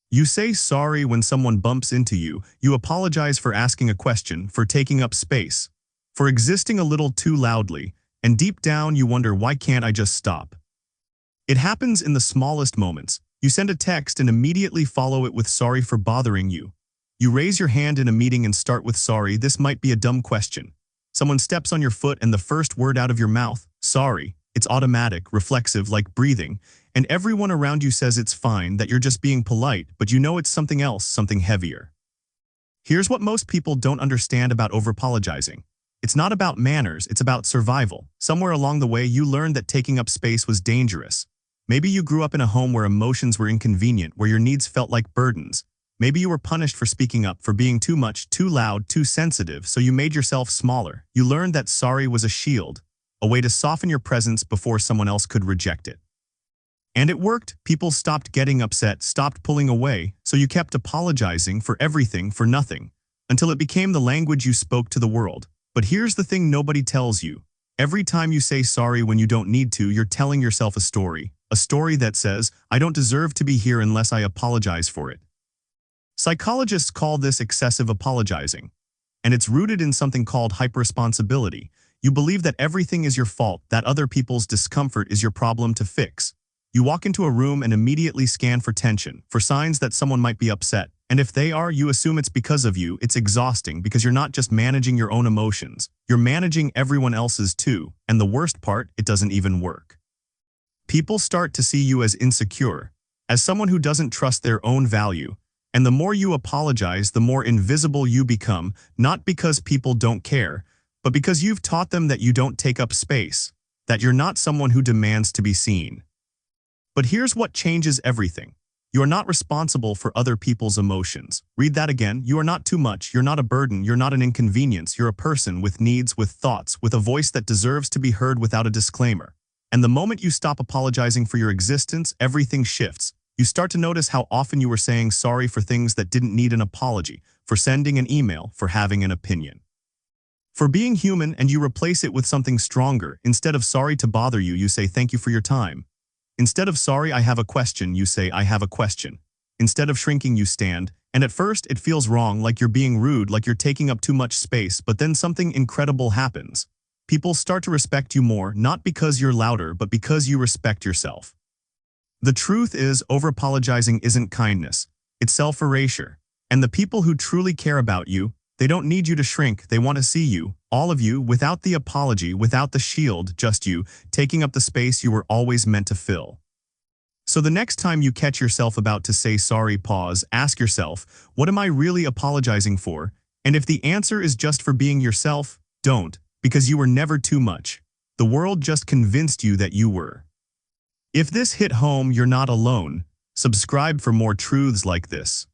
You say sorry when someone bumps into you. You apologize for asking a question, for taking up space, for existing a little too loudly, and deep down you wonder, why can't I just stop? It happens in the smallest moments. You send a text and immediately follow it with sorry for bothering you. You raise your hand in a meeting and start with sorry. This might be a dumb question. Someone steps on your foot and the first word out of your mouth, sorry. It's automatic, reflexive, like breathing, and everyone around you says it's fine, that you're just being polite, but you know it's something else, something heavier. Here's what most people don't understand about over-apologizing. It's not about manners, it's about survival. Somewhere along the way, you learned that taking up space was dangerous. Maybe you grew up in a home where emotions were inconvenient, where your needs felt like burdens. Maybe you were punished for speaking up, for being too much, too loud, too sensitive, so you made yourself smaller. You learned that sorry was a shield, a way to soften your presence before someone else could reject it. And it worked. People stopped getting upset, stopped pulling away, so you kept apologizing for everything, for nothing, until it became the language you spoke to the world. But here's the thing nobody tells you. Every time you say sorry when you don't need to, you're telling yourself a story that says, I don't deserve to be here unless I apologize for it. Psychologists call this excessive apologizing, and it's rooted in something called hyperresponsibility. You believe that everything is your fault, that other people's discomfort is your problem to fix. You walk into a room and immediately scan for tension, for signs that someone might be upset. And if they are, you assume it's because of you. It's exhausting because you're not just managing your own emotions, you're managing everyone else's too. And the worst part, it doesn't even work. People start to see you as insecure, as someone who doesn't trust their own value. And the more you apologize, the more invisible you become, not because people don't care, but because you've taught them that you don't take up space, that you're not someone who demands to be seen. But here's what changes everything. You are not responsible for other people's emotions. Read that again. You are not too much. You're not a burden. You're not an inconvenience. You're a person with needs, with thoughts, with a voice that deserves to be heard without a disclaimer. And the moment you stop apologizing for your existence, everything shifts. You start to notice how often you were saying sorry for things that didn't need an apology, for sending an email, for having an opinion, for being human, and you replace it with something stronger. Instead of sorry to bother you, you say thank you for your time. Instead of sorry, I have a question, you say I have a question. Instead of shrinking, you stand, and at first it feels wrong, like you're being rude, like you're taking up too much space, but then something incredible happens. People start to respect you more, not because you're louder, but because you respect yourself. The truth is, over-apologizing isn't kindness, it's self-erasure. And the people who truly care about you, they don't need you to shrink, they want to see you, all of you, without the apology, without the shield, just you, taking up the space you were always meant to fill. So the next time you catch yourself about to say sorry, pause, ask yourself, what am I really apologizing for? And if the answer is just for being yourself, don't, because you were never too much. The world just convinced you that you were. If this hit home, you're not alone. Subscribe for more truths like this.